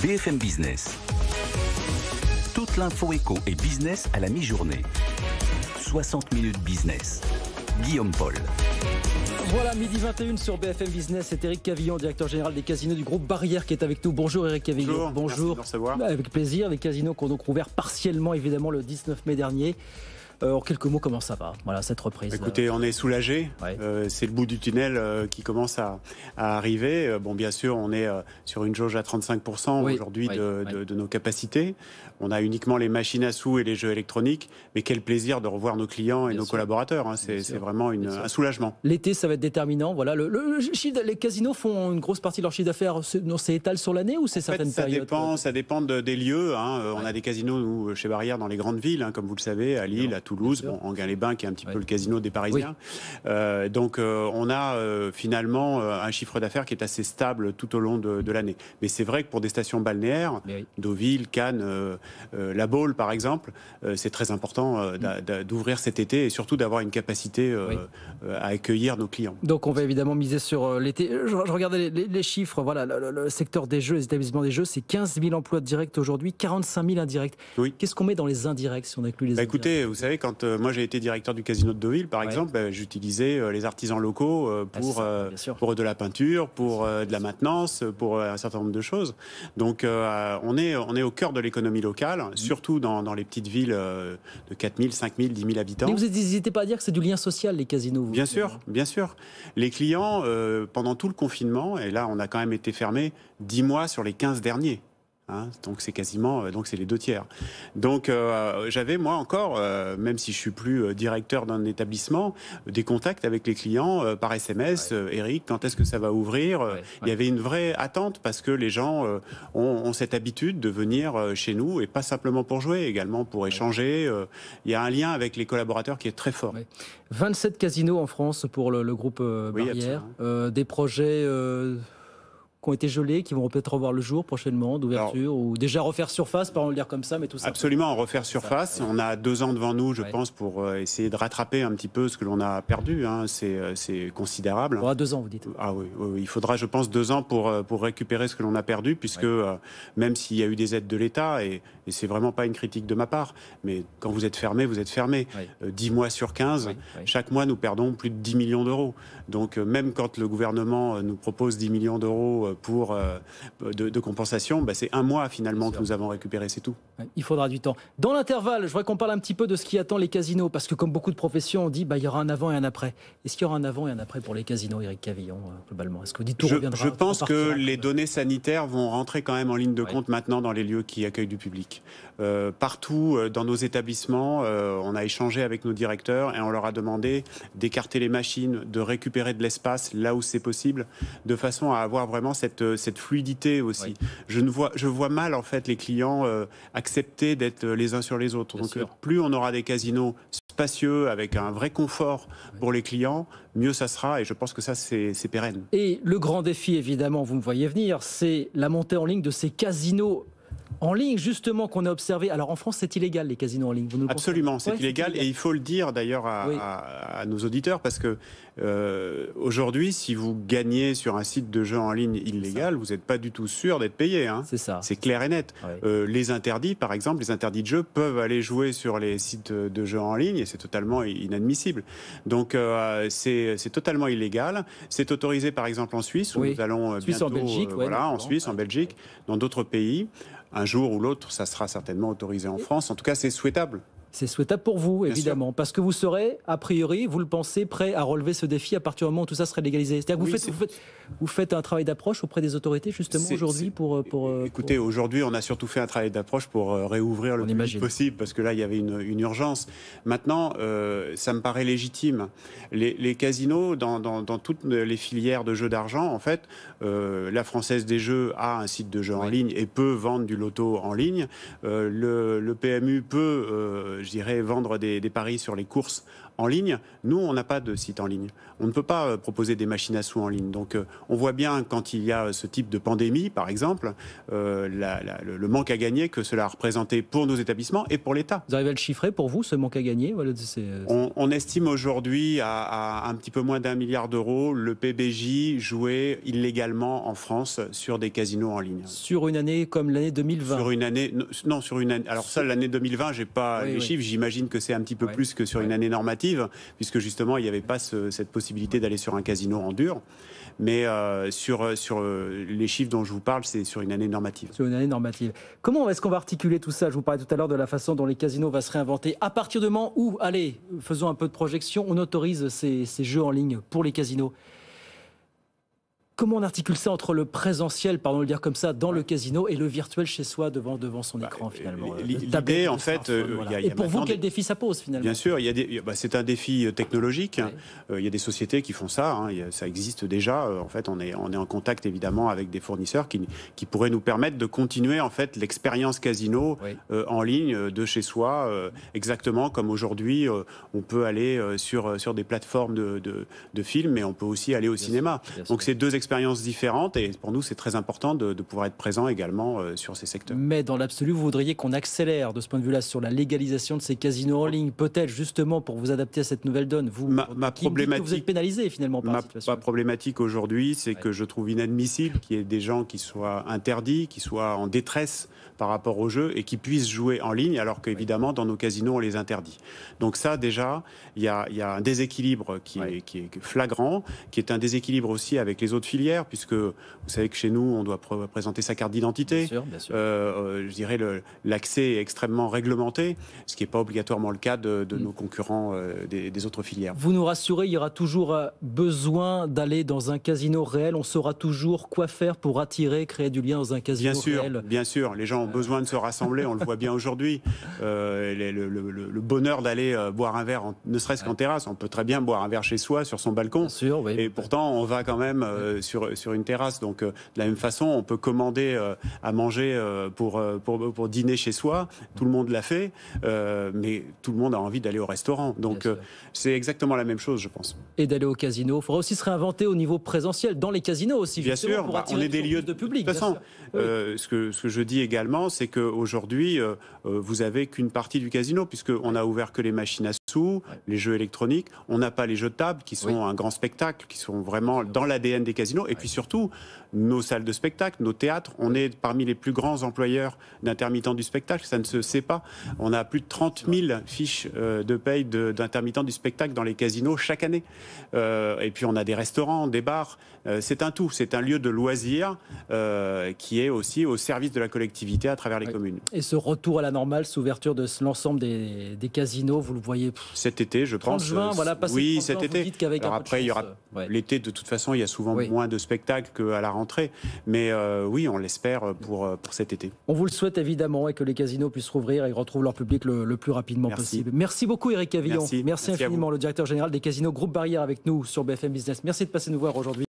BFM Business. Toute l'info éco et business à la mi-journée. 60 minutes business. Guillaume Paul. Voilà, midi 21 sur BFM Business. C'est Éric Cavillon, directeur général des casinos du groupe Barrière, qui est avec nous. Bonjour Éric Cavillon. Bonjour. Merci de recevoir. Avec plaisir. Les casinos qui ont donc rouvert partiellement, évidemment, le 19 mai dernier. En quelques mots, comment ça va, voilà, cette reprise? Écoutez, on est soulagé. Ouais. C'est le bout du tunnel qui commence à arriver. Bon, bien sûr, on est sur une jauge à 35% aujourd'hui de nos capacités. On a uniquement les machines à sous et les jeux électroniques. Mais quel plaisir de revoir nos clients et nos collaborateurs. Hein. C'est vraiment un soulagement. L'été, ça va être déterminant. Voilà, les casinos font une grosse partie de leur chiffre d'affaires. C'est étal sur l'année ou c'est certaines périodes? Ça dépend des lieux. Hein. On a des casinos, nous, chez Barrière, dans les grandes villes, hein, comme vous le savez, à Lille, à Toulouse, Enghien-les-Bains, qui est un petit peu le casino des Parisiens. Oui. Donc, on a finalement un chiffre d'affaires qui est assez stable tout au long de l'année. Mais c'est vrai que pour des stations balnéaires, Deauville, Cannes, La Baule, par exemple, c'est très important d'ouvrir cet été et surtout d'avoir une capacité à accueillir nos clients. Donc, on va évidemment miser sur l'été. Je regardais les chiffres. Voilà, le secteur des jeux, les établissements des jeux, c'est 15 000 emplois directs aujourd'hui, 45 000 indirects. Oui. Qu'est-ce qu'on met dans les indirects si on inclut les indirects? Écoutez, vous savez, quand moi j'ai été directeur du casino de Deauville, par exemple, j'utilisais les artisans locaux pour de la peinture, pour de la maintenance, pour un certain nombre de choses. Donc on est au cœur de l'économie locale, surtout dans les petites villes de 4 000, 5 000, 10 000 habitants. Mais vous n'hésitez pas à dire que c'est du lien social, les casinos? Bien sûr, bien sûr. Les clients, pendant tout le confinement, et là on a quand même été fermés 10 mois sur les 15 derniers. Hein, donc c'est quasiment, donc c'est les 2/3. Donc j'avais moi encore, même si je suis plus directeur d'un établissement, des contacts avec les clients par SMS. Éric, quand est-ce que ça va ouvrir? Il y avait une vraie attente parce que les gens ont cette habitude de venir chez nous et pas simplement pour jouer, également pour échanger. Il y a un lien avec les collaborateurs qui est très fort. 27 casinos en France pour le groupe Barrière. Des projets qui ont été gelés, qui vont peut-être revoir le jour prochainement, d'ouverture, ou déjà refaire surface, par le dire comme ça, mais tout ça. Absolument, refaire surface. On a 2 ans devant nous, je pense, pour essayer de rattraper un petit peu ce que l'on a perdu. Hein. C'est considérable. Il faudra 2 ans, vous dites. Ah oui, il faudra, je pense, 2 ans pour récupérer ce que l'on a perdu, puisque même s'il y a eu des aides de l'État, et c'est vraiment pas une critique de ma part, mais quand vous êtes fermé, vous êtes fermé. 10 mois sur 15, chaque mois, nous perdons plus de 10 millions d'euros. Donc même quand le gouvernement nous propose 10 millions d'euros de compensation, c'est 1 mois finalement que nous avons récupéré, c'est tout. Il faudra du temps. Dans l'intervalle, je voudrais qu'on parle un petit peu de ce qui attend les casinos, parce que comme beaucoup de professions, on dit il y aura un avant et un après. Est-ce qu'il y aura un avant et un après pour les casinos, Éric Cavillon, globalement? Est-ce que vous dites tout reviendra? Je pense que les données sanitaires vont rentrer quand même en ligne de compte maintenant dans les lieux qui accueillent du public. Partout dans nos établissements, on a échangé avec nos directeurs et on leur a demandé d'écarter les machines, de récupérer de l'espace là où c'est possible, de façon à avoir vraiment cette fluidité aussi. Je vois mal en fait les clients accepter d'être les uns sur les autres. Donc plus on aura des casinos spacieux avec un vrai confort pour les clients, mieux ça sera, et je pense que ça c'est pérenne. Et le grand défi, évidemment, vous me voyez venir, c'est la montée en ligne de ces casinos en ligne, justement, qu'on a observé. Alors en France, c'est illégal, les casinos en ligne. Vous nous Absolument, c'est illégal. Et il faut le dire d'ailleurs à nos auditeurs, parce que aujourd'hui, si vous gagnez sur un site de jeux en ligne illégal, vous n'êtes pas du tout sûr d'être payé. Hein. C'est ça. C'est clair et net. Les interdits, par exemple, les interdits de jeux peuvent aller jouer sur les sites de jeux en ligne et c'est totalement inadmissible. Donc c'est totalement illégal. C'est autorisé, par exemple, en Suisse, où nous allons bientôt, en Belgique, en Suisse, en Belgique, dans d'autres pays. Un jour ou l'autre, ça sera certainement autorisé en France. En tout cas, c'est souhaitable. C'est souhaitable pour vous, évidemment, parce que vous serez, a priori, vous le pensez, prêt à relever ce défi à partir du moment où tout ça serait légalisé. C'est-à-dire que vous faites un travail d'approche auprès des autorités, justement, aujourd'hui Écoutez, aujourd'hui, on a surtout fait un travail d'approche pour réouvrir le plus vite possible, parce que là, il y avait une urgence. Maintenant, ça me paraît légitime. Les casinos, dans toutes les filières de jeux d'argent, en fait, la Française des Jeux a un site de jeux en ligne et peut vendre du loto en ligne. Le PMU peut, je dirais, vendre des paris sur les courses en ligne. Nous, on n'a pas de site en ligne. On ne peut pas proposer des machines à sous en ligne. Donc, on voit bien quand il y a ce type de pandémie, par exemple, le manque à gagner que cela a représenté pour nos établissements et pour l'État. Vous arrivez à le chiffrer pour vous, ce manque à gagner? Voilà, on estime aujourd'hui à un petit peu moins d'1 milliard d'euros le PBJ joué illégalement en France sur des casinos en ligne. Sur une année comme l'année 2020? Sur une année, non, sur une année. Alors ça, l'année 2020, j'ai pas les chiffres. J'imagine que c'est un petit peu plus que sur une année normative, puisque justement, il n'y avait pas cette possibilité d'aller sur un casino en dur. Mais sur les chiffres dont je vous parle, c'est sur une année normative. Sur une année normative. Comment est-ce qu'on va articuler tout ça? Je vous parlais tout à l'heure de la façon dont les casinos vont se réinventer. À partir du moment où, allez, faisons un peu de projection, on autorise ces jeux en ligne pour les casinos. Comment on articule ça entre le présentiel, pardon de le dire comme ça, dans le casino et le virtuel chez soi devant son écran finalement? L'idée, en fait, et pour vous, quel défi ça pose finalement? Bien sûr, c'est un défi technologique. Il y a des sociétés qui font ça. Ça existe déjà. En fait, on est en contact évidemment avec des fournisseurs qui pourraient nous permettre de continuer en fait l'expérience casino en ligne de chez soi, exactement comme aujourd'hui, on peut aller sur des plateformes de films, mais on peut aussi aller au cinéma. Donc c'est deux expériences différentes et pour nous c'est très important de pouvoir être présent également sur ces secteurs. Mais dans l'absolu, vous voudriez qu'on accélère de ce point de vue-là sur la légalisation de ces casinos en ligne, peut-être justement pour vous adapter à cette nouvelle donne. Ma problématique, vous êtes pénalisé finalement par la situation. Ma problématique aujourd'hui, c'est que je trouve inadmissible qu'il y ait des gens qui soient interdits, qui soient en détresse par rapport au jeu et qui puissent jouer en ligne alors qu'évidemment dans nos casinos on les interdit. Donc ça déjà, il y a un déséquilibre qui est flagrant, qui est un déséquilibre aussi avec les autres filières, puisque vous savez que chez nous on doit présenter sa carte d'identité. Bien sûr. Je dirais l'accès est extrêmement réglementé, ce qui n'est pas obligatoirement le cas de nos concurrents des autres filières. Vous nous rassurez, il y aura toujours besoin d'aller dans un casino réel, on saura toujours quoi faire pour attirer, créer du lien dans un casino réel. Bien sûr, les gens ont besoin de se rassembler, on le voit bien aujourd'hui. Le bonheur d'aller boire un verre, ne serait-ce qu'en terrasse, on peut très bien boire un verre chez soi, sur son balcon. Bien sûr, oui. Et pourtant, on va quand même sur une terrasse. Donc, de la même façon, on peut commander à manger pour dîner chez soi. Tout le monde l'a fait, mais tout le monde a envie d'aller au restaurant. Donc, c'est exactement la même chose, je pense. Et d'aller au casino. Il faudra aussi se réinventer au niveau présentiel, dans les casinos aussi. Bien sûr, pour attirer on est des lieux de public. De toute façon, ce que je dis également, c'est qu'aujourd'hui, vous n'avez qu'une partie du casino, puisqu'on n'a ouvert que les machines à sous, les jeux électroniques. On n'a pas les jeux de table, qui sont un grand spectacle, qui sont vraiment dans l'ADN des casinos. Et puis surtout, nos salles de spectacle, nos théâtres, on est parmi les plus grands employeurs d'intermittents du spectacle. Ça ne se sait pas. On a plus de 30 000 fiches de paye d'intermittents du spectacle dans les casinos chaque année. Et puis on a des restaurants, des bars. C'est un tout. C'est un lieu de loisirs qui est aussi au service de la collectivité à travers les communes. Et ce retour à la normale, cette ouverture de l'ensemble des casinos, vous le voyez cet été, je pense. 30 juin, voilà, oui, cet été. Alors après, il y aura l'été. De toute façon, il y a souvent moins de spectacles qu'à la rentrée. Mais oui, on l'espère pour cet été. On vous le souhaite évidemment et que les casinos puissent rouvrir et retrouvent leur public le plus rapidement possible. Merci beaucoup, Éric Cavillon. Merci infiniment, le directeur général des casinos Groupe Barrière avec nous sur BFM Business. Merci de passer nous voir aujourd'hui.